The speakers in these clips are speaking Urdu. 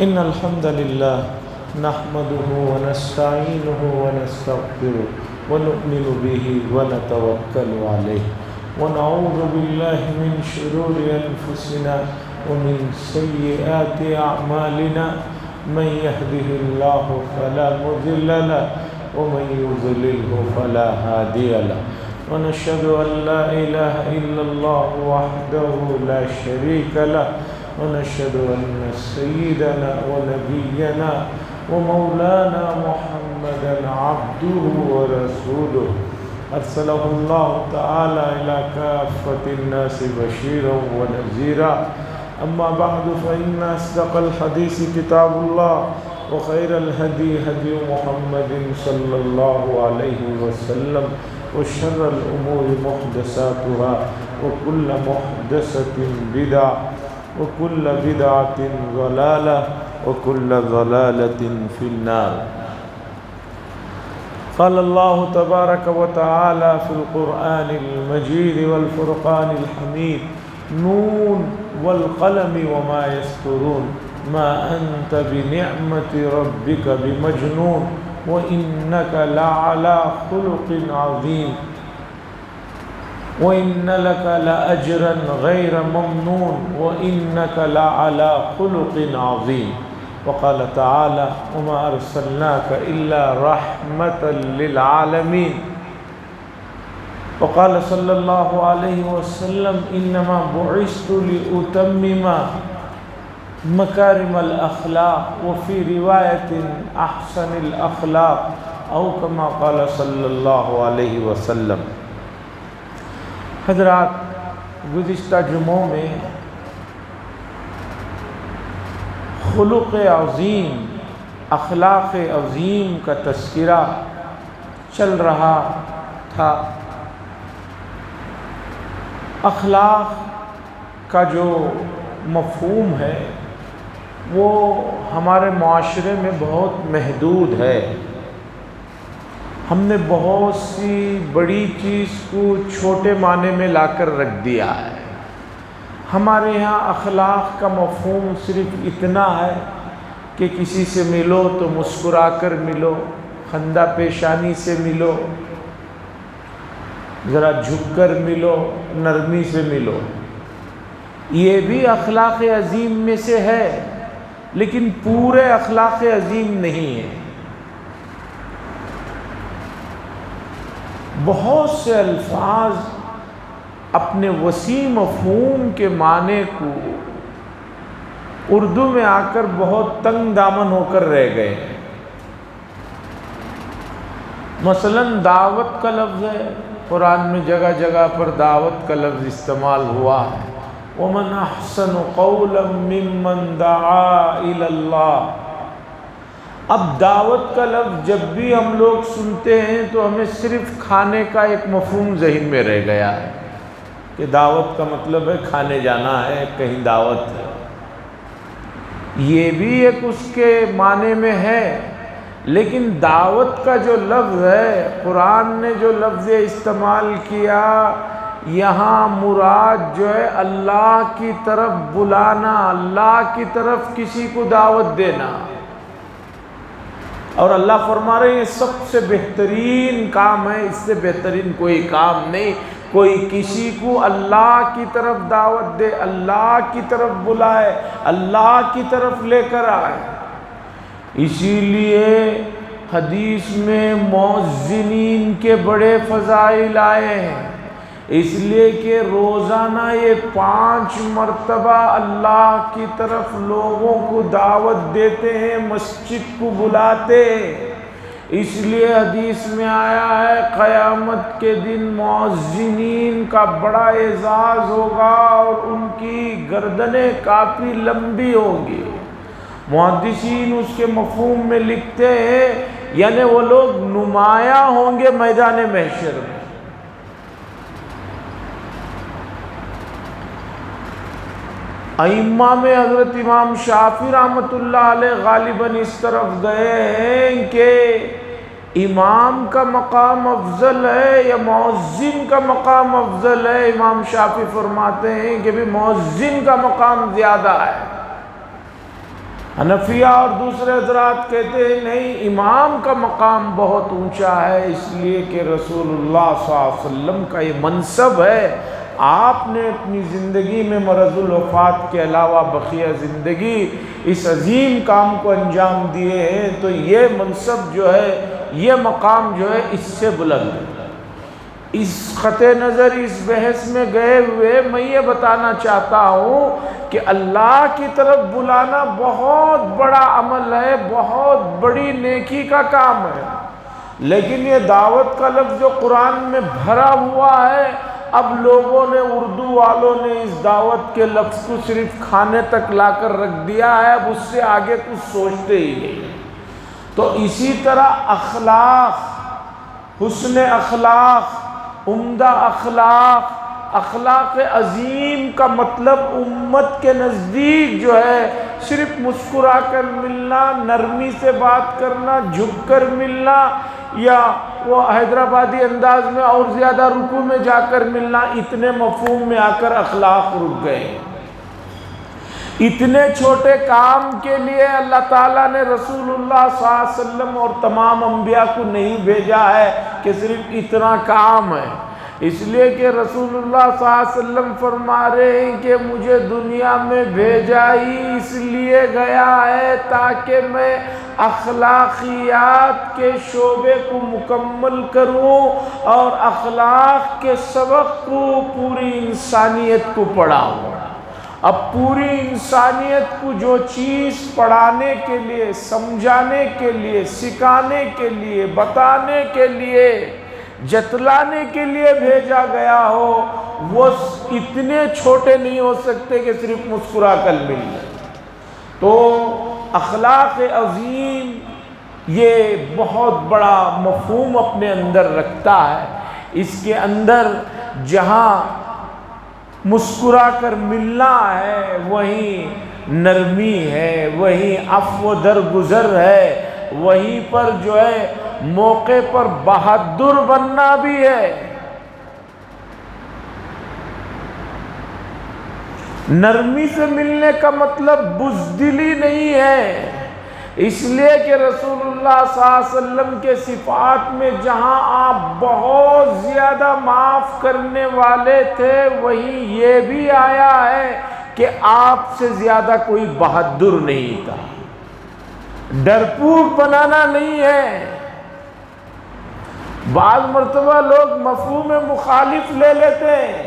إن الحمد لله نحمده ونستعينه ونستغفره ونؤمن به ونتوكل عليه ونعوذ بالله من شرور أنفسنا ومن سيئات أعمالنا من يهده الله فلا مضل له ومن يضلله فلا هادي له ونشهد أن لا إله إلا الله وحده لا شريك له ونشهد أن سيدنا ونبينا ومولانا محمدا عبده ورسوله أرسله الله تعالى إلى كافة الناس بشيرا ونذيرا أما بعد فإن أصدق الحديث كتاب الله وخير الهدي هدي محمد صلى الله عليه وسلم وشر الأمور محدثاتها وكل محدثة بدعة وكل بدعة ضلالة وكل ضلالة في النار. قال الله تبارك وتعالى في القرآن المجيد والفرقان الحميد نون والقلم وما يسطرون ما أنت بنعمة ربك بمجنون وإنك لعلى خلق عظيم وإن لك لأجرا غير ممنون وإنك لعلى خلق عظيم. وقال تعالى وما أرسلناك إلا رحمة للعالمين. وقال صلى الله عليه وسلم إنما بعثت لأتمم مكارم الأخلاق وفي رواية أحسن الأخلاق أو كما قال صلى الله عليه وسلم. حضرات، گزشتہ جمعوں میں خلق عظیم، اخلاق عظیم کا تذکرہ چل رہا تھا. اخلاق کا جو مفہوم ہے وہ ہمارے معاشرے میں بہت محدود ہے. ہم نے بہت سی بڑی چیز کو چھوٹے معنی میں لا کر رکھ دیا ہے. ہمارے یہاں اخلاق کا مفہوم صرف اتنا ہے کہ کسی سے ملو تو مسکرا کر ملو، خندہ پیشانی سے ملو، ذرا جھک کر ملو، نرمی سے ملو. یہ بھی اخلاق عظیم میں سے ہے لیکن پورے اخلاق عظیم نہیں ہے. بہت سے الفاظ اپنے وسیع مفہوم کے معنی کو اردو میں آ کر بہت تنگ دامن ہو کر رہ گئے. مثلا دعوت کا لفظ ہے، قرآن میں جگہ جگہ پر دعوت کا لفظ استعمال ہوا ہے. وَمَنْ أَحْسَنُ قَوْلًا مِّمَّنْ دَعَا إِلَى اللَّهِ. اب دعوت کا لفظ جب بھی ہم لوگ سنتے ہیں تو ہمیں صرف کھانے کا ایک مفہوم ذہن میں رہ گیا ہے کہ دعوت کا مطلب ہے کھانے جانا ہے، کہیں دعوت ہے. یہ بھی ایک اس کے معنی میں ہے لیکن دعوت کا جو لفظ ہے، قرآن نے جو لفظ استعمال کیا، یہاں مراد جو ہے اللہ کی طرف بلانا، اللہ کی طرف کسی کو دعوت دینا. اور اللہ فرما رہے ہیں سب سے بہترین کام ہے، اس سے بہترین کوئی کام نہیں. کوئی کسی کو اللہ کی طرف دعوت دے، اللہ کی طرف بلائے، اللہ کی طرف لے کر آئے. اسی لیے حدیث میں مؤذنین کے بڑے فضائل آئے ہیں، اس لیے کہ روزانہ یہ 5 مرتبہ اللہ کی طرف لوگوں کو دعوت دیتے ہیں، مسجد کو بلاتے ہیں. اس لیے حدیث میں آیا ہے قیامت کے دن مؤذنین کا بڑا اعزاز ہوگا اور ان کی گردنیں کافی لمبی ہوں گی. محدثین اس کے مفہوم میں لکھتے ہیں یعنی وہ لوگ نمایاں ہوں گے میدان محشر میں. ائمہ میں حضرت امام شافعی رحمۃ اللہ علیہ غالباً اس طرف گئے ہیں کہ امام کا مقام افضل ہے یا مؤذن کا مقام افضل ہے. امام شافعی فرماتے ہیں کہ بھی مؤذن کا مقام زیادہ ہے. حنفیہ اور دوسرے حضرات کہتے ہیں نہیں، امام کا مقام بہت اونچا ہے، اس لیے کہ رسول اللہ صلی اللہ علیہ وسلم کا یہ منصب ہے، آپ نے اپنی زندگی میں مرض الوفات کے علاوہ بقیہ زندگی اس عظیم کام کو انجام دیے ہیں، تو یہ منصب جو ہے، یہ مقام جو ہے اس سے بلند ہے۔ اس قطع نظر اس بحث میں گئے ہوئے میں یہ بتانا چاہتا ہوں کہ اللہ کی طرف بلانا بہت بڑا عمل ہے، بہت بڑی نیکی کا کام ہے، لیکن یہ دعوت کا لفظ جو قرآن میں بھرا ہوا ہے، اب لوگوں نے، اردو والوں نے اس دعوت کے لفظ کو صرف کھانے تک لا کر رکھ دیا ہے، اب اس سے آگے کچھ سوچتے ہی نہیں۔ تو اسی طرح اخلاق، حسن اخلاق، عمدہ اخلاق، اخلاق عظیم کا مطلب امت کے نزدیک جو ہے صرف مسکرا کر ملنا، نرمی سے بات کرنا، جھک کر ملنا، یا وہ حیدرآبادی انداز میں اور زیادہ رکوع میں جا کر ملنا، اتنے مفہوم میں آ کر اخلاق رک گئے۔ اتنے چھوٹے کام کے لیے اللہ تعالیٰ نے رسول اللہ صلی اللہ علیہ وسلم اور تمام انبیاء کو نہیں بھیجا ہے کہ صرف اتنا کام ہے، اس لیے کہ رسول اللہ صلی اللہ علیہ وسلم فرما رہے ہیں کہ مجھے دنیا میں بھیجا ہی اس لیے گیا ہے تاکہ میں اخلاقیات کے شعبے کو مکمل کروں اور اخلاق کے سبق کو پوری انسانیت کو پڑھاؤں۔ اب پوری انسانیت کو جو چیز پڑھانے کے لیے، سمجھانے کے لیے، سکھانے کے لیے، بتانے کے لیے، جتلانے کے لیے بھیجا گیا ہو، وہ اتنے چھوٹے نہیں ہو سکتے کہ صرف مسکرا کر مل جائے۔ تو اخلاق عظیم یہ بہت بڑا مفہوم اپنے اندر رکھتا ہے۔ اس کے اندر جہاں مسکرا کر ملنا ہے، وہیں نرمی ہے، وہیں عفو درگزر ہے، وہیں پر جو ہے موقع پر بہادر بننا بھی ہے۔ نرمی سے ملنے کا مطلب بزدلی نہیں ہے، اس لیے کہ رسول اللہ صلی اللہ علیہ وسلم کے صفات میں جہاں آپ بہت زیادہ معاف کرنے والے تھے، وہیں یہ بھی آیا ہے کہ آپ سے زیادہ کوئی بہادر نہیں تھا۔ ڈرپوک بنانا نہیں ہے۔ بعض مرتبہ لوگ مفہوم مخالف لے لیتے ہیں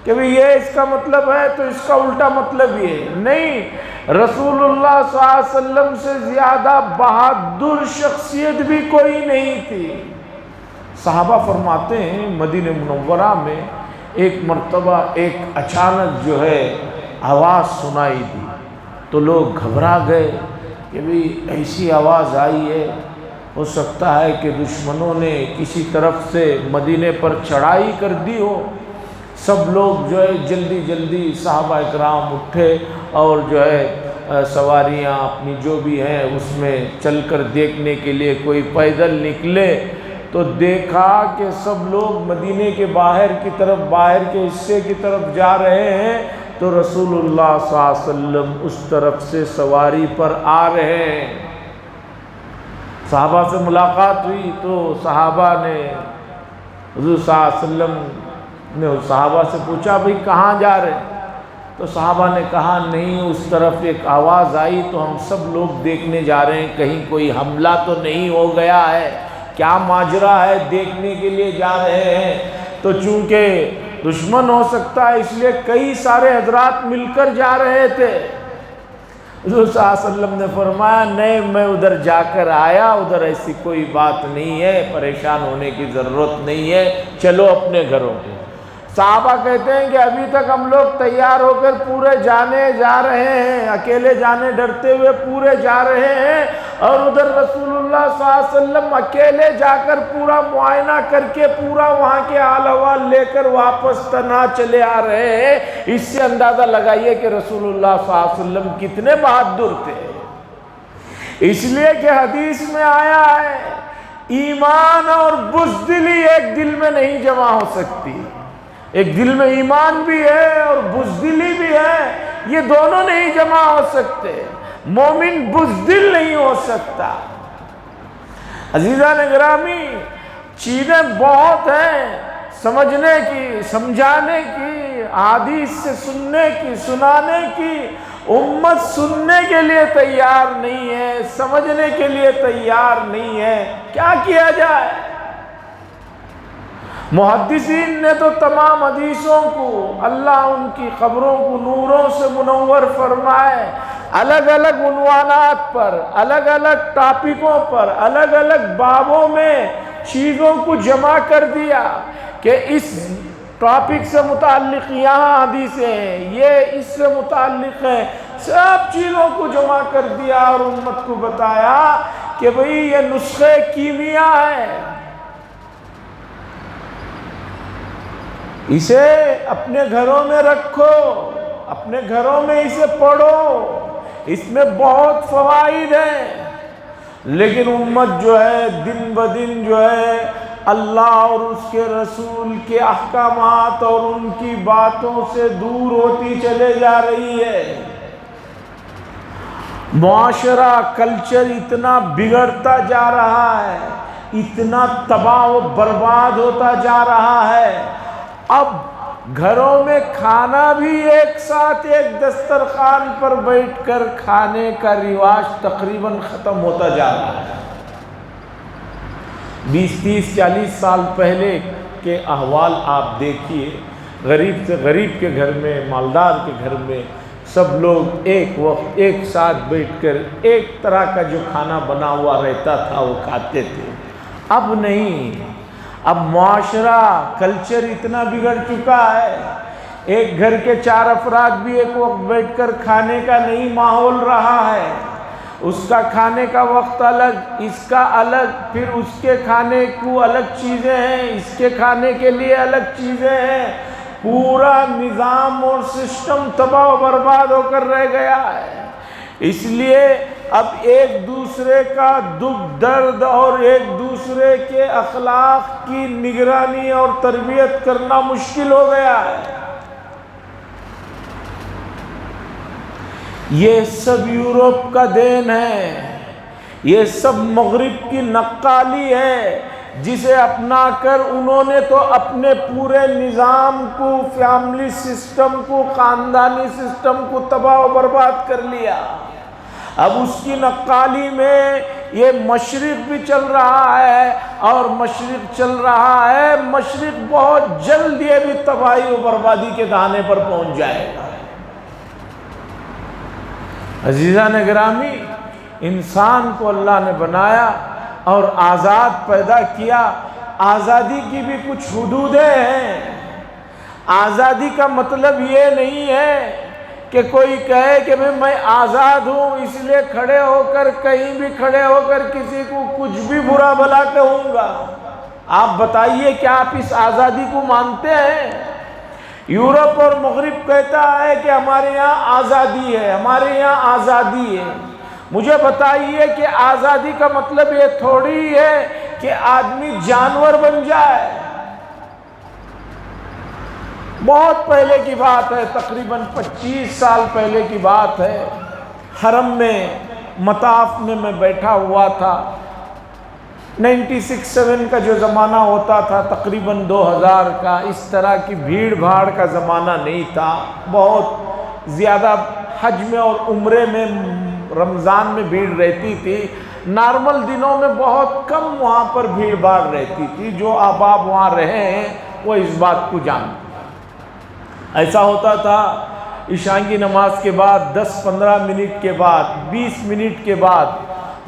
کہ یہ اس کا مطلب ہے تو اس کا الٹا مطلب یہ ہے۔ نہیں، رسول اللہ صلی اللہ علیہ وسلم سے زیادہ بہادر شخصیت بھی کوئی نہیں تھی۔ صحابہ فرماتے ہیں مدینہ منورہ میں ایک مرتبہ ایک اچانک جو ہے آواز سنائی دی تو لوگ گھبرا گئے کہ بھی ایسی آواز آئی ہے، ہو سکتا ہے کہ دشمنوں نے کسی طرف سے مدینے پر چڑھائی کر دی ہو۔ سب لوگ جو ہے جلدی جلدی صحابہ اکرام اٹھے اور جو ہے سواریاں اپنی جو بھی ہیں اس میں چل کر دیکھنے کے لیے، کوئی پیدل نکلے تو دیکھا کہ سب لوگ مدینے کے باہر کی طرف، باہر کے حصے کی طرف جا رہے ہیں، تو رسول اللہ صلی اللہ علیہ وسلم اس طرف سے سواری پر آ رہے ہیں۔ صحابہ سے ملاقات ہوئی تو صحابہ نے حضور صلی اللہ علیہ وسلم نے صحابہ سے پوچھا بھئی کہاں جا رہے ہیں؟ تو صحابہ نے کہا نہیں، اس طرف ایک آواز آئی تو ہم سب لوگ دیکھنے جا رہے ہیں کہیں کوئی حملہ تو نہیں ہو گیا ہے، کیا ماجرا ہے، دیکھنے کے لیے جا رہے ہیں۔ تو چونکہ دشمن ہو سکتا ہے اس لیے کئی سارے حضرات مل کر جا رہے تھے۔ حضور صلی اللہ علیہ وسلم نے فرمایا نہیں، میں ادھر جا کر آیا، ادھر ایسی کوئی بات نہیں ہے، پریشان ہونے کی ضرورت نہیں ہے، چلو اپنے گھروں کو۔ صحابہ کہتے ہیں کہ ابھی تک ہم لوگ تیار ہو کر پورے جانے جا رہے ہیں، اکیلے جانے ڈرتے ہوئے پورے جا رہے ہیں، اور ادھر رسول اللہ صلی اللہ علیہ وسلم اکیلے جا کر پورا معائنہ کر کے پورا وہاں کے حال احوال لے کر واپس تنہا چلے آ رہے ہیں۔ اس سے اندازہ لگائیے کہ رسول اللہ صلی اللہ علیہ وسلم کتنے بہادر تھے۔ اس لیے کہ حدیث میں آیا ہے ایمان اور بزدلی ایک دل میں نہیں جمع ہو سکتی۔ ایک دل میں ایمان بھی ہے اور بزدلی بھی ہے، یہ دونوں نہیں جمع ہو سکتے۔ مومن بزدل نہیں ہو سکتا۔ عزیزان گرامی، چیزیں بہت ہیں سمجھنے کی، سمجھانے کی، حدیث سے سننے کی، سنانے کی، امت سننے کے لیے تیار نہیں ہے، سمجھنے کے لیے تیار نہیں ہے، کیا کیا جائے؟ محدثین نے تو تمام حدیثوں کو اللہ ان کی قبروں کو نوروں سے منور فرمائے، الگ الگ عنوانات پر، الگ الگ ٹاپکوں پر، الگ الگ بابوں میں چیزوں کو جمع کر دیا کہ اس ٹاپک سے متعلق یہاں حدیثیں ہیں، یہ اس سے متعلق ہے، سب چیزوں کو جمع کر دیا اور امت کو بتایا کہ بھئی یہ نسخے کیمیا ہے، اسے اپنے گھروں میں رکھو، اپنے گھروں میں اسے پڑھو، اس میں بہت فوائد ہیں۔ لیکن امت جو ہے دن بدن جو ہے اللہ اور اس کے رسول کے احکامات اور ان کی باتوں سے دور ہوتی چلے جا رہی ہے۔ معاشرہ کلچر اتنا بگڑتا جا رہا ہے، اتنا تباہ و برباد ہوتا جا رہا ہے، اب گھروں میں کھانا بھی ایک ساتھ ایک دسترخوان پر بیٹھ کر کھانے کا رواج تقریباً ختم ہوتا جا رہا ہے۔ 20-30-40 سال پہلے کے احوال آپ دیکھیے، غریب سے غریب کے گھر میں، مالدار کے گھر میں سب لوگ ایک وقت ایک ساتھ بیٹھ کر ایک طرح کا جو کھانا بنا ہوا رہتا تھا وہ کھاتے تھے۔ اب نہیں، اب معاشرہ کلچر اتنا بگڑ چکا ہے، ایک گھر کے 4 افراد بھی ایک وقت بیٹھ کر کھانے کا نہیں ماحول رہا ہے، اس کا کھانے کا وقت الگ، اس کا الگ، پھر اس کے کھانے کو الگ چیزیں ہیں، اس کے کھانے کے لیے الگ چیزیں ہیں، پورا نظام اور سسٹم تباہ و برباد ہو کر رہ گیا ہے۔ اس لیے اب ایک دوسرے کا دکھ درد اور ایک دوسرے کے اخلاق کی نگرانی اور تربیت کرنا مشکل ہو گیا ہے۔ یہ سب یورپ کا دین ہے، یہ سب مغرب کی نقالی ہے، جسے اپنا کر انہوں نے تو اپنے پورے نظام کو، فیملی سسٹم کو، خاندانی سسٹم کو تباہ و برباد کر لیا۔ اب اس کی نقالی میں یہ مشرق بھی چل رہا ہے، اور مشرق چل رہا ہے، مشرق بہت جلد یہ بھی تباہی و بربادی کے دہانے پر پہنچ جائے گا۔ عزیزان گرامی، انسان کو اللہ نے بنایا اور آزاد پیدا کیا، آزادی کی بھی کچھ حدودیں ہیں۔ آزادی کا مطلب یہ نہیں ہے کہ کوئی کہے کہ میں آزاد ہوں، اس لیے کھڑے ہو کر کہیں بھی کھڑے ہو کر کسی کو کچھ بھی برا بھلا کہوں گا۔ آپ بتائیے کہ آپ اس آزادی کو مانتے ہیں؟ یورپ اور مغرب کہتا ہے کہ ہمارے یہاں آزادی ہے، ہمارے یہاں آزادی ہے۔ مجھے بتائیے کہ آزادی کا مطلب یہ تھوڑی ہے کہ آدمی جانور بن جائے۔ بہت پہلے کی بات ہے، تقریباً 25 سال پہلے کی بات ہے، حرم میں مطاف میں بیٹھا ہوا تھا۔ 96-7 کا جو زمانہ ہوتا تھا، تقریباً 2000 کا، اس طرح کی بھیڑ بھاڑ کا زمانہ نہیں تھا، بہت زیادہ حج میں اور عمرے میں رمضان میں بھیڑ رہتی تھی، نارمل دنوں میں بہت کم وہاں پر بھیڑ بھاڑ رہتی تھی۔ جو احباب وہاں رہے ہیں وہ اس بات کو جانتے ہیں۔ ایسا ہوتا تھا عشاء کی نماز کے بعد 10-15 منٹ کے بعد، 20 منٹ کے بعد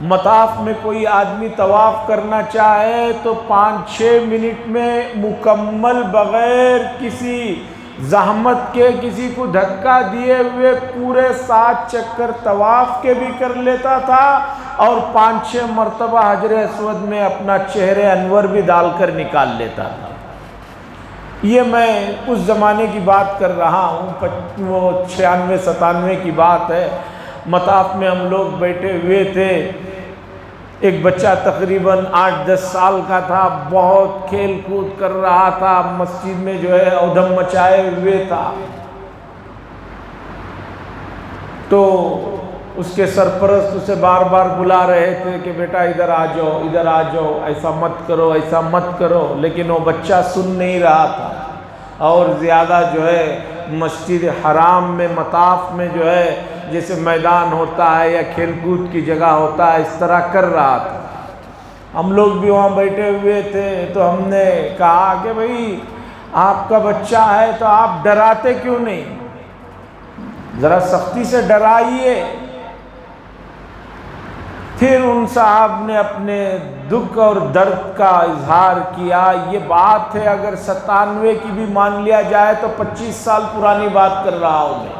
مطاف میں کوئی آدمی طواف کرنا چاہے تو 5-6 منٹ میں مکمل بغیر کسی زحمت کے، کسی کو دھکا دیے ہوئے پورے 7 چکر طواف کے بھی کر لیتا تھا، اور 5-6 مرتبہ حجر اسود میں اپنا چہرے انور بھی ڈال کر نکال لیتا تھا۔ یہ میں اس زمانے کی بات کر رہا ہوں، وہ 96-97 کی بات ہے۔ مطاف میں ہم لوگ بیٹھے ہوئے تھے، ایک بچہ تقریباً 8-10 سال کا تھا، بہت کھیل کود کر رہا تھا، مسجد میں جو ہے ادھم مچائے ہوئے تھا۔ تو اس کے سرپرست اسے بار بار بلا رہے تھے کہ بیٹا ادھر آ جاؤ، ادھر آ جاؤ، ایسا مت کرو، ایسا مت کرو، لیکن وہ بچہ سن نہیں رہا تھا اور زیادہ جو ہے مسجد حرام میں مطاف میں جو ہے جیسے میدان ہوتا ہے یا کھیل کود کی جگہ ہوتا ہے اس طرح کر رہا تھا۔ ہم لوگ بھی وہاں بیٹھے ہوئے تھے تو ہم نے کہا کہ بھئی آپ کا بچہ ہے تو آپ ڈراتے کیوں نہیں، ذرا سختی سے ڈرائیے۔ پھر ان صاحب نے اپنے دکھ اور درد کا اظہار کیا۔ یہ بات ہے اگر 97 کی بھی مان لیا جائے تو 25 سال پرانی بات کر رہا ہوں میں۔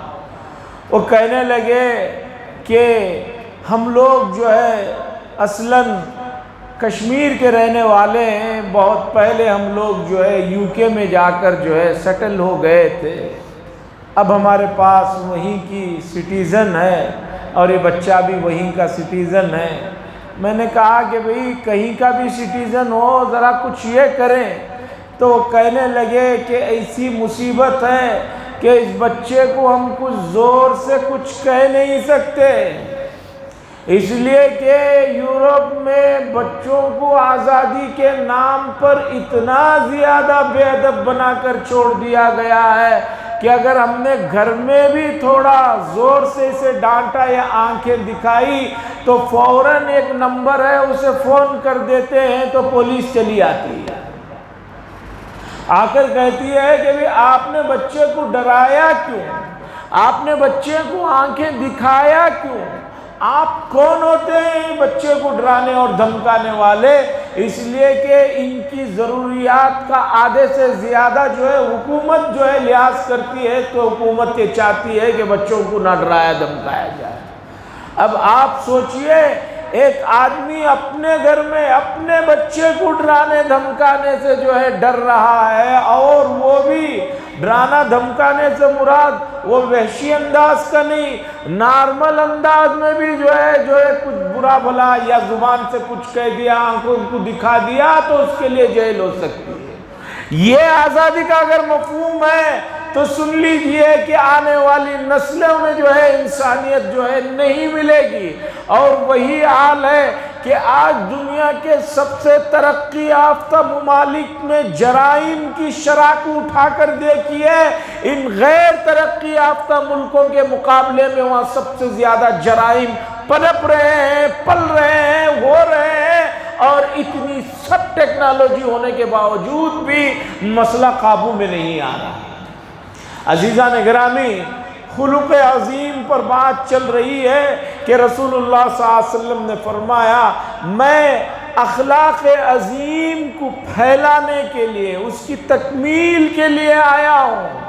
وہ کہنے لگے کہ ہم لوگ جو ہے اصلاً کشمیر کے رہنے والے ہیں، بہت پہلے ہم لوگ جو ہے UK میں جا کر جو ہے سیٹل ہو گئے تھے، اب ہمارے پاس وہیں کی سٹیزن ہے اور یہ بچہ بھی وہیں کا سٹیزن ہے۔ میں نے کہا کہ بھئی کہیں کا بھی سٹیزن ہو ذرا کچھ یہ کریں، تو وہ کہنے لگے کہ ایسی مصیبت ہے کہ اس بچے کو ہم کچھ زور سے کچھ کہہ نہیں سکتے، اس لیے کہ یورپ میں بچوں کو آزادی کے نام پر اتنا زیادہ بے ادب بنا کر چھوڑ دیا گیا ہے کہ اگر ہم نے گھر میں بھی تھوڑا زور سے اسے ڈانٹا یا آنکھیں دکھائی تو فوراً ایک نمبر ہے اسے فون کر دیتے ہیں تو پولیس چلی آتی ہے، آ کر کہتی ہے کہ بھی آپ نے بچے کو ڈرایا کیوں، آپ نے بچے کو آنکھیں دکھایا کیوں، آپ کون ہوتے ہیں بچے کو ڈرانے اور دھمکانے والے؟ اس لیے کہ ان کی ضروریات کا آدھے سے زیادہ جو ہے حکومت جو ہے لحاظ کرتی ہے، تو حکومت یہ چاہتی ہے کہ بچوں کو نہ ڈرایا دھمکایا جائے۔ اب آپ سوچئے ایک آدمی اپنے گھر میں اپنے بچے کو ڈرانے دھمکانے سے جو ہے ڈر رہا ہے، اور وہ بھی ڈرانا دھمکانے سے مراد وہ وحشی انداز کا نہیں، نارمل انداز میں بھی جو ہے کچھ برا بھلا یا زبان سے کچھ کہہ دیا، آنکھوں کو دکھا دیا تو اس کے لیے جیل ہو سکتی ہے۔ یہ آزادی کا اگر مفہوم ہے تو سن لیجئے کہ آنے والی نسلوں میں جو ہے انسانیت جو ہے نہیں ملے گی، اور وہی حال ہے کہ آج دنیا کے سب سے ترقی یافتہ ممالک میں جرائم کی شرح کو اٹھا کر دیکھیے، ان غیر ترقی یافتہ ملکوں کے مقابلے میں وہاں سب سے زیادہ جرائم پنپ رہے ہیں، پل رہے ہیں، ہو رہے ہیں، اور اتنی سب ٹیکنالوجی ہونے کے باوجود بھی مسئلہ قابو میں نہیں آ رہا۔ عزیزان گرامی، خلق عظیم پر بات چل رہی ہے کہ رسول اللہ صلی اللہ علیہ وسلم نے فرمایا میں اخلاق عظیم کو پھیلانے کے لیے، اس کی تکمیل کے لیے آیا ہوں۔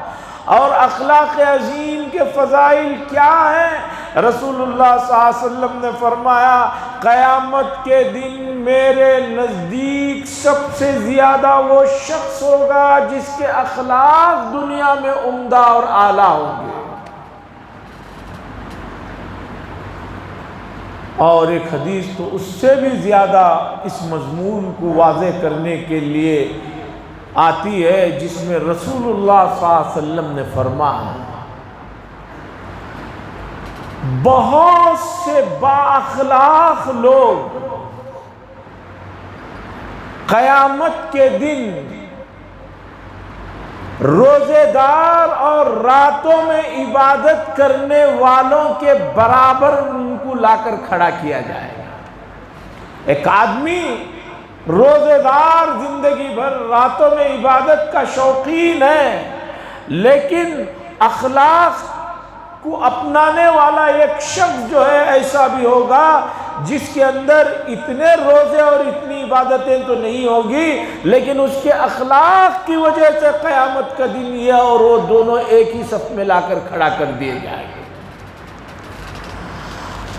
اور اخلاق عظیم کے فضائل کیا ہیں؟ رسول اللہ صلی اللہ علیہ وسلم نے فرمایا قیامت کے دن میرے نزدیک سب سے زیادہ وہ شخص ہوگا جس کے اخلاق دنیا میں عمدہ اور اعلیٰ ہوں گے۔ اور ایک حدیث تو اس سے بھی زیادہ اس مضمون کو واضح کرنے کے لیے آتی ہے، جس میں رسول اللہ صلی اللہ علیہ وسلم نے فرمایا بہت سے با اخلاق لوگ قیامت کے دن روزے دار اور راتوں میں عبادت کرنے والوں کے برابر ان کو لا کر کھڑا کیا جائے گا۔ ایک آدمی روزے دار زندگی بھر راتوں میں عبادت کا شوقین ہے، لیکن اخلاق کو اپنانے والا ایک شخص جو ہے ایسا بھی ہوگا جس کے اندر اتنے روزے اور اتنی عبادتیں تو نہیں ہوگی، لیکن اس کے اخلاق کی وجہ سے قیامت کا دن یہ اور وہ دونوں ایک ہی صف میں لا کر کھڑا کر دیے جائیں گے۔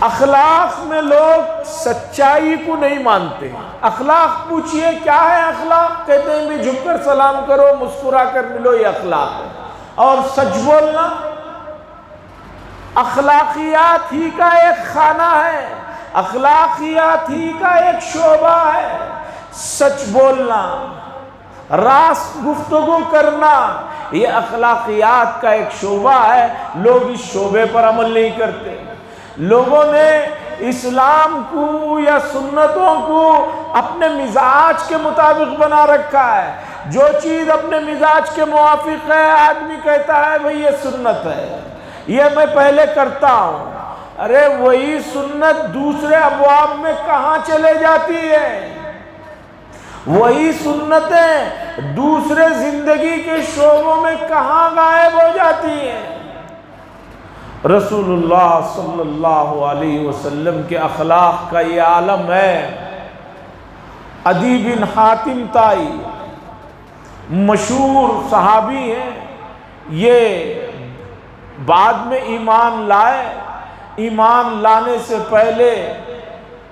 اخلاق میں لوگ سچائی کو نہیں مانتے۔ اخلاق پوچھئے کیا ہے اخلاق؟ کہتے ہیں بھی جھک کر سلام کرو، مسکرا کر ملو، یہ اخلاق ہے۔ اور سچ بولنا اخلاقیات ہی کا ایک خانہ ہے، اخلاقیات ہی کا ایک شعبہ ہے۔ سچ بولنا، راست گفتگو کرنا، یہ اخلاقیات کا ایک شعبہ ہے۔ لوگ اس شعبے پر عمل نہیں کرتے۔ لوگوں نے اسلام کو یا سنتوں کو اپنے مزاج کے مطابق بنا رکھا ہے. جو چیز اپنے مزاج کے موافق ہے آدمی کہتا ہے بھئی یہ سنت ہے، یہ میں پہلے کرتا ہوں. ارے وہی سنت دوسرے ابواب میں کہاں چلے جاتی ہے؟ وہی سنتیں دوسرے زندگی کے شعبوں میں کہاں غائب ہو جاتی ہیں؟ رسول اللہ صلی اللہ علیہ وسلم کے اخلاق کا یہ عالم ہے. عدی بن حاتم طائی مشہور صحابی ہیں، یہ بعد میں ایمان لائے. ایمان لانے سے پہلے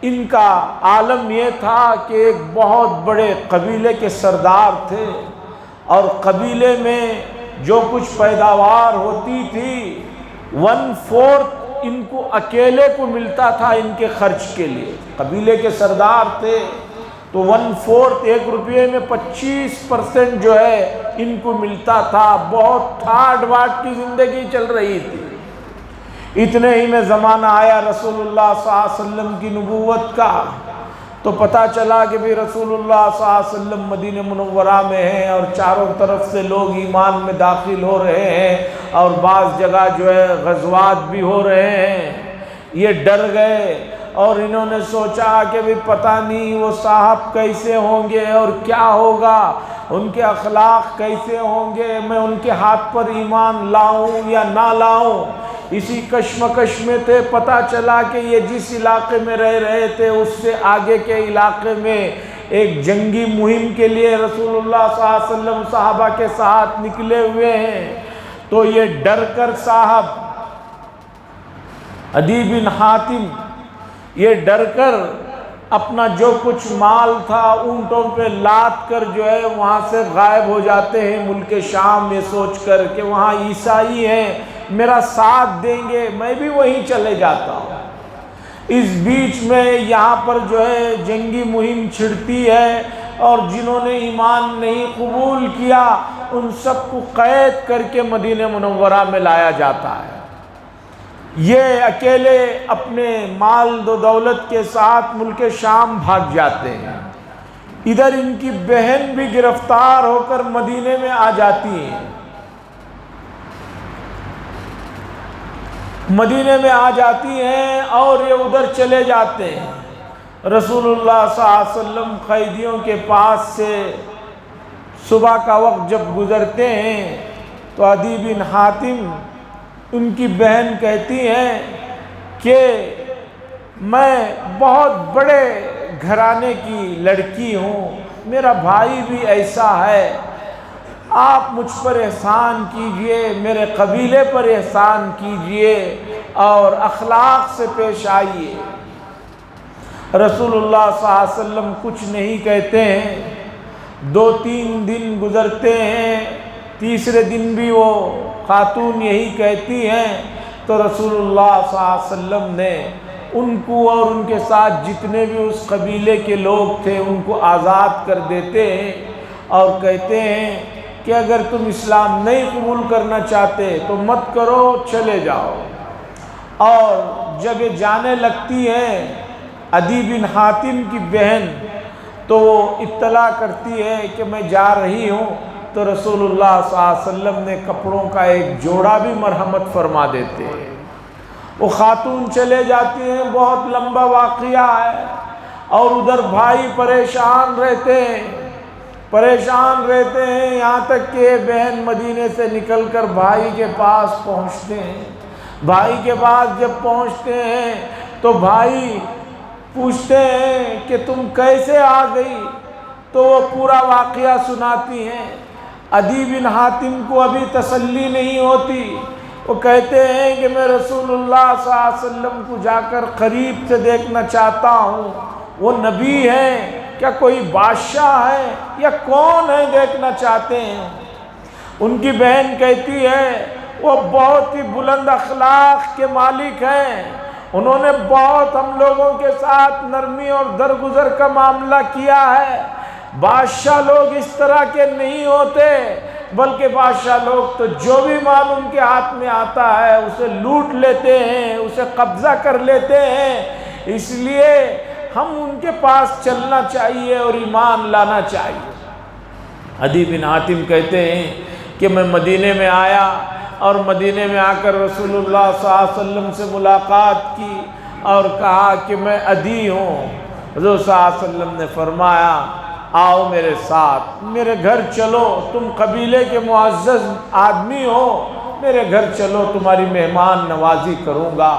ان کا عالم یہ تھا کہ ایک بہت بڑے قبیلے کے سردار تھے، اور قبیلے میں جو کچھ پیداوار ہوتی تھی 1/4 ان کو اکیلے کو ملتا تھا ان کے خرچ کے لیے. قبیلے کے سردار تھے تو 1/4 1 روپے میں 25% جو ہے ان کو ملتا تھا. بہت ٹھاٹ باٹ کی زندگی چل رہی تھی. اتنے ہی میں زمانہ آیا رسول اللہ صلی اللہ علیہ وسلم کی نبوت کا، تو پتہ چلا کہ بھی رسول اللہ صلی اللہ علیہ وسلم مدینہ منورہ میں ہیں اور چاروں طرف سے لوگ ایمان میں داخل ہو رہے ہیں، اور بعض جگہ جو ہے غزوات بھی ہو رہے ہیں. یہ ڈر گئے اور انہوں نے سوچا کہ بھی پتہ نہیں وہ صاحب کیسے ہوں گے اور کیا ہوگا، ان کے اخلاق کیسے ہوں گے، میں ان کے ہاتھ پر ایمان لاؤں یا نہ لاؤں. اسی کشمکش میں تھے. پتہ چلا کہ یہ جس علاقے میں رہ رہے تھے اس سے آگے کے علاقے میں ایک جنگی مہم کے لیے رسول اللہ صلی اللہ علیہ وسلم صحابہ کے ساتھ نکلے ہوئے ہیں. تو یہ ڈر کر صاحب عدی بن حاتم یہ ڈر کر اپنا جو کچھ مال تھا اونٹوں پہ لاد کر جو ہے وہاں سے غائب ہو جاتے ہیں ملک شام، یہ سوچ کر کہ وہاں عیسائی ہیں میرا ساتھ دیں گے، میں بھی وہیں چلے جاتا ہوں. اس بیچ میں یہاں پر جو ہے جنگی مہم چھڑتی ہے، اور جنہوں نے ایمان نہیں قبول کیا ان سب کو قید کر کے مدینہ منورہ میں لایا جاتا ہے. یہ اکیلے اپنے مال و دولت کے ساتھ ملک شام بھاگ جاتے ہیں. ادھر ان کی بہن بھی گرفتار ہو کر مدینے میں آ جاتی ہیں. مدینے میں آ جاتی ہیں اور یہ ادھر چلے جاتے ہیں. رسول اللہ صلی اللہ علیہ وسلم قیدیوں کے پاس سے صبح کا وقت جب گزرتے ہیں تو عدی بن حاتم ان کی بہن کہتی ہیں کہ میں بہت بڑے گھرانے کی لڑکی ہوں، میرا بھائی بھی ایسا ہے، آپ مجھ پر احسان کیجئے، میرے قبیلے پر احسان کیجئے اور اخلاق سے پیش آئیے. رسول اللہ صلی اللہ علیہ وسلم کچھ نہیں کہتے ہیں. 2-3 دن گزرتے ہیں، تیسرے دن بھی وہ خاتون یہی کہتی ہیں. تو رسول اللہ صلی اللہ علیہ وسلم نے ان کو اور ان کے ساتھ جتنے بھی اس قبیلے کے لوگ تھے ان کو آزاد کر دیتے ہیں اور کہتے ہیں کہ اگر تم اسلام نہیں قبول کرنا چاہتے تو مت کرو، چلے جاؤ. اور جب یہ جانے لگتی ہیں عدی بن حاتم کی بہن تو وہ اطلاع کرتی ہے کہ میں جا رہی ہوں، تو رسول اللہ صلی اللہ علیہ وسلم نے کپڑوں کا ایک جوڑا بھی مرحمت فرما دیتے ہیں. وہ خاتون چلے جاتی ہیں. بہت لمبا واقعہ ہے. اور ادھر بھائی پریشان رہتے ہیں یہاں تک کہ بہن مدینے سے نکل کر بھائی کے پاس پہنچتے ہیں. بھائی کے پاس جب پہنچتے ہیں تو بھائی پوچھتے ہیں کہ تم کیسے آ گئی؟ تو وہ پورا واقعہ سناتی ہیں. عدی بن حاتم کو ابھی تسلی نہیں ہوتی. وہ کہتے ہیں کہ میں رسول اللہ صلی اللہ علیہ وسلم کو جا کر قریب سے دیکھنا چاہتا ہوں. وہ نبی ہیں کیا کوئی بادشاہ ہے یا کون ہے دیکھنا چاہتے ہیں؟ ان کی بہن کہتی ہے وہ بہت ہی بلند اخلاق کے مالک ہیں، انہوں نے بہت ہم لوگوں کے ساتھ نرمی اور درگزر کا معاملہ کیا ہے. بادشاہ لوگ اس طرح کے نہیں ہوتے. بلکہ بادشاہ لوگ تو جو بھی مال ان کے ہاتھ میں آتا ہے اسے لوٹ لیتے ہیں، اسے قبضہ کر لیتے ہیں۔ اس لیے ہم ان کے پاس چلنا چاہیے اور ایمان لانا چاہیے۔ عدی بن حاتم کہتے ہیں کہ میں مدینے میں آیا اور مدینے میں آ کر رسول اللہ صلی اللہ علیہ وسلم سے ملاقات کی اور کہا کہ میں عدی ہوں۔ حضور صلی اللہ علیہ وسلم نے فرمایا آؤ میرے ساتھ، میرے گھر چلو، تم قبیلے کے معزز آدمی ہو، میرے گھر چلو، تمہاری مہمان نوازی کروں گا۔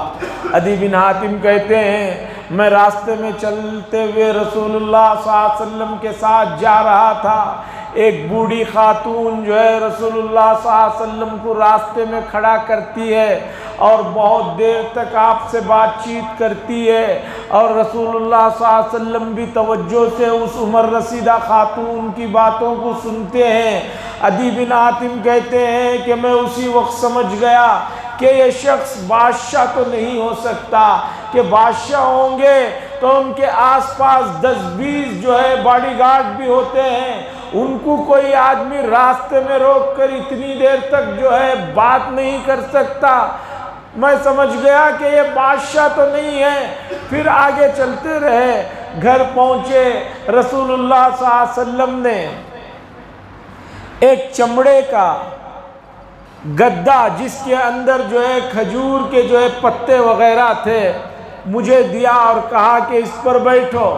عدی بن حاتم کہتے ہیں میں راستے میں چلتے ہوئے رسول اللہ صلی اللہ علیہ وسلم کے ساتھ جا رہا تھا، ایک بوڑھی خاتون جو ہے رسول اللہ صلی اللہ علیہ وسلم کو راستے میں کھڑا کرتی ہے اور بہت دیر تک آپ سے بات چیت کرتی ہے، اور رسول اللہ صلی اللہ علیہ وسلم بھی توجہ سے اس عمر رسیدہ خاتون کی باتوں کو سنتے ہیں۔ عدی بن حاتم کہتے ہیں کہ میں اسی وقت سمجھ گیا کہ یہ شخص بادشاہ تو نہیں ہو سکتا، کہ بادشاہ ہوں گے تو ان کے آس پاس 10-20 جو ہے باڈی گارڈ بھی ہوتے ہیں، ان کو کوئی آدمی راستے میں روک کر اتنی دیر تک جو ہے بات نہیں کر سکتا۔ میں سمجھ گیا کہ یہ بادشاہ تو نہیں ہے۔ پھر آگے چلتے رہے، گھر پہنچے، رسول اللہ صلی اللہ علیہ وسلم نے ایک چمڑے کا گدا جس کے اندر جو ہے کھجور کے جو ہے پتے وغیرہ تھے مجھے دیا اور کہا کہ اس پر بیٹھو،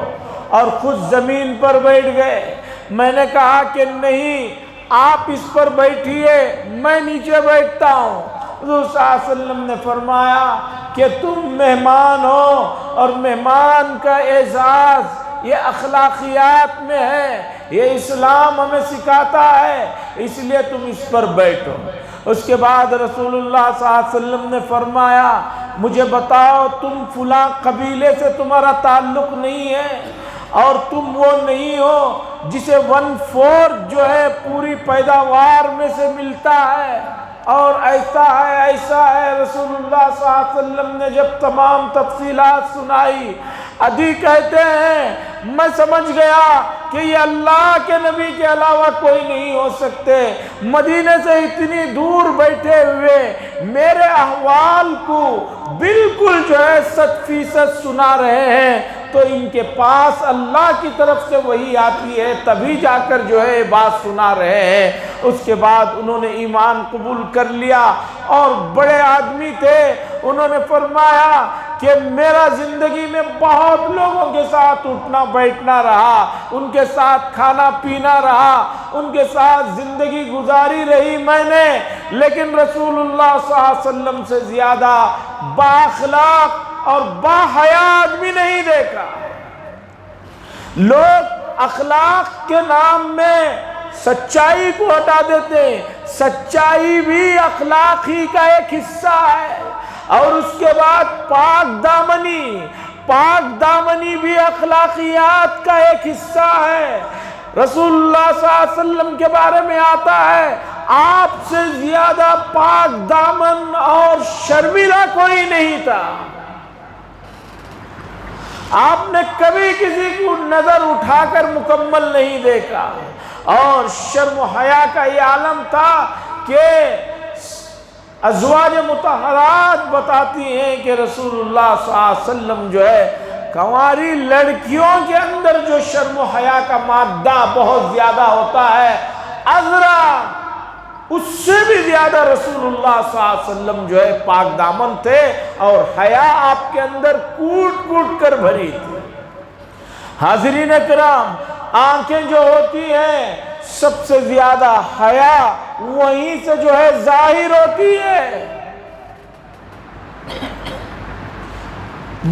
اور خود زمین پر بیٹھ گئے۔ میں نے کہا کہ نہیں، آپ اس پر بیٹھیے، میں نیچے بیٹھتا ہوں۔ حضور صلی اللہ علیہ وسلم نے فرمایا کہ تم مہمان ہو اور مہمان کا اعزاز یہ اخلاقیات میں ہے، یہ اسلام ہمیں سکھاتا ہے، اس لیے تم اس پر بیٹھو۔ اس کے بعد رسول اللہ صلی اللہ علیہ وسلم نے فرمایا مجھے بتاؤ تم فلاں قبیلے سے تمہارا تعلق نہیں ہے اور تم وہ نہیں ہو جسے 1/4 جو ہے پوری پیداوار میں سے ملتا ہے، اور ایسا ہے ایسا ہے۔ رسول اللہ صلی اللہ علیہ وسلم نے جب تمام تفصیلات سنائی، عدی کہتے ہیں میں سمجھ گیا کہ یہ اللہ کے نبی کے علاوہ کوئی نہیں ہو سکتے، مدینے سے اتنی دور بیٹھے ہوئے میرے احوال کو بالکل جو ہے 100% سنا رہے ہیں، تو ان کے پاس اللہ کی طرف سے وحی آتی ہے، تبھی جا کر جو ہے بات سنا رہے ہیں۔ اس کے بعد انہوں نے ایمان قبول کر لیا، اور بڑے آدمی تھے، انہوں نے فرمایا کہ میرا زندگی میں بہت لوگوں کے ساتھ اٹھنا بیٹھنا رہا، ان کے ساتھ کھانا پینا رہا، ان کے ساتھ زندگی گزاری رہی میں نے، لیکن رسول اللہ صلی اللہ علیہ وسلم سے زیادہ بااخلاق اور باحیا آدمی نہیں دیکھا۔ لوگ اخلاق کے نام میں سچائی کو ہٹا دیتے ہیں، سچائی بھی اخلاق ہی کا ایک حصہ ہے، اور اس کے بعد پاک دامنی بھی اخلاقیات کا ایک حصہ ہے۔ رسول اللہ صلی اللہ علیہ وسلم کے بارے میں آتا ہے آپ سے زیادہ پاک دامن اور شرمیلا کوئی نہیں تھا، آپ نے کبھی کسی کو نظر اٹھا کر مکمل نہیں دیکھا، اور شرم و حیا کا یہ عالم تھا کہ ازواج مطہرات بتاتی ہیں کہ رسول اللہ صلی اللہ علیہ وسلم جو ہے کنواری لڑکیوں کے اندر جو شرم و حیا کا مادہ بہت زیادہ ہوتا ہے، عذرا اس سے بھی زیادہ رسول اللہ صلی اللہ علیہ وسلم جو ہے پاک دامن تھے، اور حیا آپ کے اندر کوٹ کوٹ کر بھری تھی۔ حاضرین کرام، آنکھیں جو ہوتی ہیں سب سے زیادہ حیا وہیں سے جو ہے ظاہر ہوتی ہے۔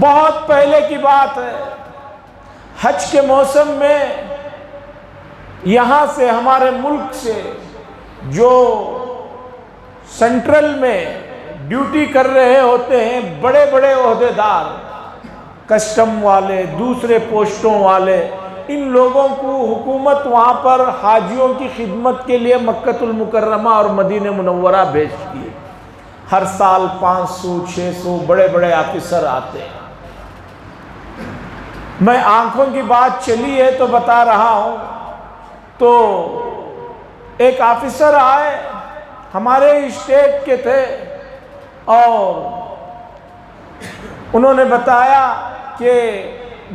بہت پہلے کی بات ہے، حج کے موسم میں یہاں سے ہمارے ملک سے جو سینٹرل میں ڈیوٹی کر رہے ہوتے ہیں بڑے بڑے عہدیدار، کسٹم والے، دوسرے پوسٹوں والے، ان لوگوں کو حکومت وہاں پر حاجیوں کی خدمت کے لیے مکہ المکرمہ اور مدینہ منورہ بھیجتی ہے۔ ہر سال 500-600 بڑے بڑے آفیسر آتے ہیں۔ میں آنکھوں کی بات چلی ہے تو بتا رہا ہوں، تو ایک آفیسر آئے، ہمارے اسٹیٹ کے تھے، اور انہوں نے بتایا کہ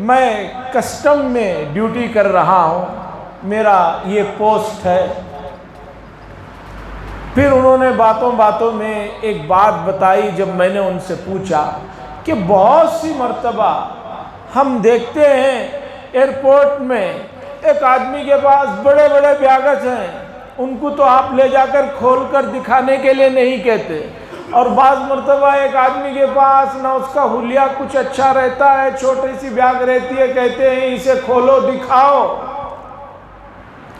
میں کسٹم میں ڈیوٹی کر رہا ہوں، میرا یہ پوسٹ ہے۔ پھر انہوں نے باتوں باتوں میں ایک بات بتائی، جب میں نے ان سے پوچھا کہ بہت سی مرتبہ ہم دیکھتے ہیں ایئرپورٹ میں ایک آدمی کے پاس بڑے بڑے بیاگز ہیں، ان کو تو آپ لے جا کر کھول کر دکھانے کے لیے نہیں کہتے، اور بعض مرتبہ ایک آدمی کے پاس نہ اس کا حلیہ کچھ اچھا رہتا ہے، چھوٹی سی بیاگ رہتی ہے، کہتے ہیں اسے کھولو دکھاؤ،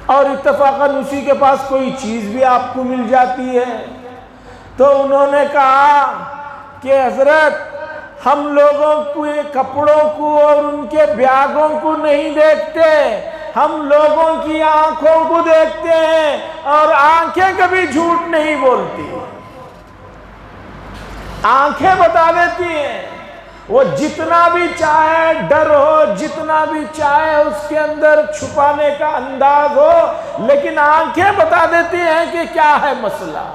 اور اتفاقاً اسی کے پاس کوئی چیز بھی آپ کو مل جاتی ہے۔ تو انہوں نے کہا کہ حضرت ہم لوگوں کے کپڑوں کو اور ان کے بیاگوں کو نہیں دیکھتے، ہم لوگوں کی آنکھوں کو دیکھتے ہیں، اور آنکھیں کبھی جھوٹ نہیں بولتی، آنکھیں بتا دیتی ہیں۔ وہ جتنا بھی چاہے ڈر ہو، جتنا بھی چاہے اس کے اندر چھپانے کا انداز ہو، لیکن آنکھیں بتا دیتی ہیں کہ کیا ہے مسئلہ۔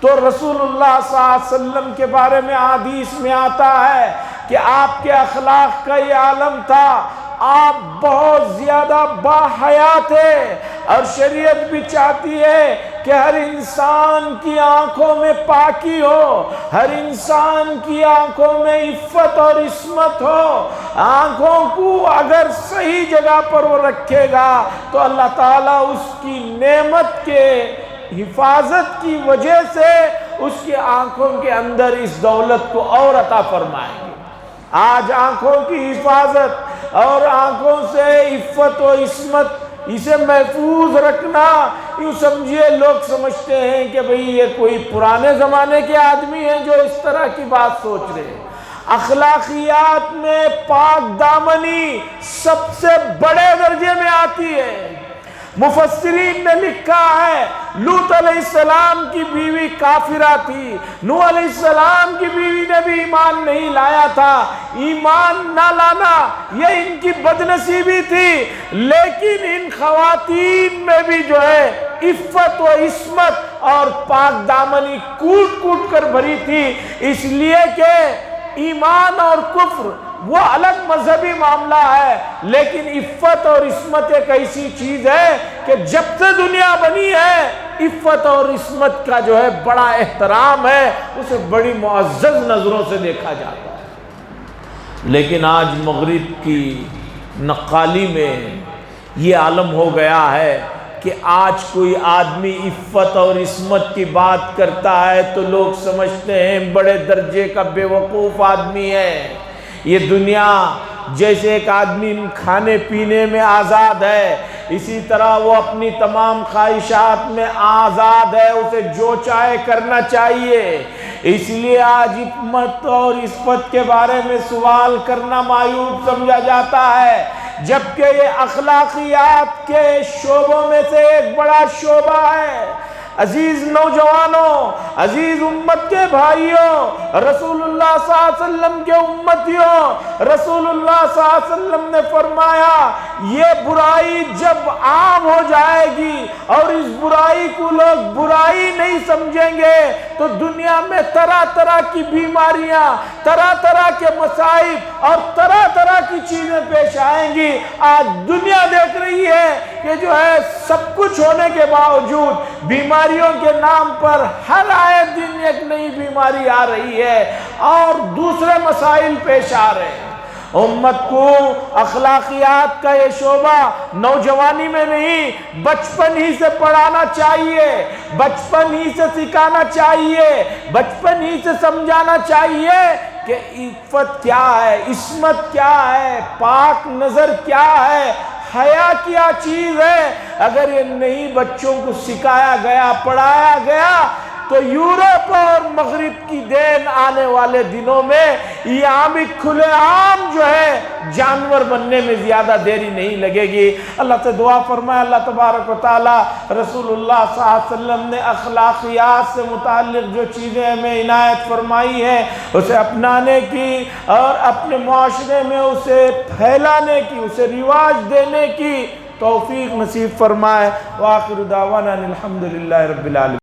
تو رسول اللہ صلی اللہ علیہ وسلم کے بارے میں حدیث میں آتا ہے کہ آپ کے اخلاق کا یہ عالم تھا، آپ بہت زیادہ باحیا تھے، اور شریعت بھی چاہتی ہے کہ ہر انسان کی آنکھوں میں پاکی ہو، ہر انسان کی آنکھوں میں عفت اور عصمت ہو۔ آنکھوں کو اگر صحیح جگہ پر وہ رکھے گا تو اللہ تعالیٰ اس کی نعمت کے حفاظت کی وجہ سے اس کی آنکھوں کے اندر اس دولت کو اور عطا فرمائیں گے۔ آج آنکھوں کی حفاظت اور آنکھوں سے عفت و عصمت، اسے محفوظ رکھنا، یوں سمجھیے لوگ سمجھتے ہیں کہ بھئی یہ کوئی پرانے زمانے کے آدمی ہیں جو اس طرح کی بات سوچ رہے ہیں۔ اخلاقیات میں پاک دامنی سب سے بڑے درجے میں آتی ہے۔ مفسرین نے لکھا ہے لوط علیہ السلام کی بیوی کافرہ تھی، نوح علیہ السلام کی بیوی نے بھی ایمان نہیں لایا تھا۔ ایمان نہ لانا یہ ان کی بدنصیبی تھی، لیکن ان خواتین میں بھی جو ہے عفت و عصمت اور پاک دامنی کوٹ کوٹ کر بھری تھی، اس لیے کہ ایمان اور کفر وہ الگ مذہبی معاملہ ہے، لیکن عفت اور عصمت ایک ایسی چیز ہے کہ جب سے دنیا بنی ہے عفت اور عصمت کا جو ہے بڑا احترام ہے، اسے بڑی معزز نظروں سے دیکھا جاتا ہے۔ لیکن آج مغرب کی نقالی میں یہ عالم ہو گیا ہے کہ آج کوئی آدمی عفت اور عصمت کی بات کرتا ہے تو لوگ سمجھتے ہیں بڑے درجے کا بے وقوف آدمی ہے۔ یہ دنیا جیسے ایک آدمی کھانے پینے میں آزاد ہے، اسی طرح وہ اپنی تمام خواہشات میں آزاد ہے، اسے جو چاہے کرنا چاہیے۔ اس لیے آج عصمت اور عفت کے بارے میں سوال کرنا معیوب سمجھا جاتا ہے، جبکہ یہ اخلاقیات کے شعبوں میں سے ایک بڑا شعبہ ہے۔ عزیز نوجوانوں، عزیز امت کے بھائیوں، رسول اللہ صلی اللہ علیہ وسلم کے امتیوں، رسول اللہ صلی اللہ علیہ وسلم نے فرمایا یہ برائی جب عام ہو جائے گی اور اس برائی کو لوگ برائی نہیں سمجھیں گے تو دنیا میں طرح طرح کی بیماریاں، طرح طرح کے مصائب اور طرح طرح کی چیزیں پیش آئیں گی۔ آج دنیا دیکھ رہی ہے کہ جو ہے سب کچھ ہونے کے باوجود بیماریوں کے نام پر ہر آئے دن ایک نئی بیماری آ رہی ہے اور دوسرے مسائل پیش آ رہے ہیں۔ امت کو اخلاقیات کا یہ شعبہ نوجوانی میں نہیں، بچپن ہی سے پڑھانا چاہیے، بچپن ہی سے سکھانا چاہیے، بچپن ہی سے سمجھانا چاہیے کہ عفت کیا ہے، عصمت کیا ہے، پاک نظر کیا ہے، حیا کیا چیز ہے۔ اگر یہ نہیں بچوں کو سکھایا گیا، پڑھایا گیا تو یورپ اور مغرب کی دین آنے والے دنوں میں یہاں بھی کھلے عام جو ہے جانور بننے میں زیادہ دیری نہیں لگے گی۔ اللہ سے دعا فرمائے اللہ تبارک و تعالی رسول اللہ صلی اللہ علیہ وسلم نے اخلاقیات سے متعلق جو چیزیں ہمیں عنایت فرمائی ہیں اسے اپنانے کی اور اپنے معاشرے میں اسے پھیلانے کی، اسے رواج دینے کی توفیق نصیب فرمائے۔ وآخر دعوانا الحمدللہ رب العالمین۔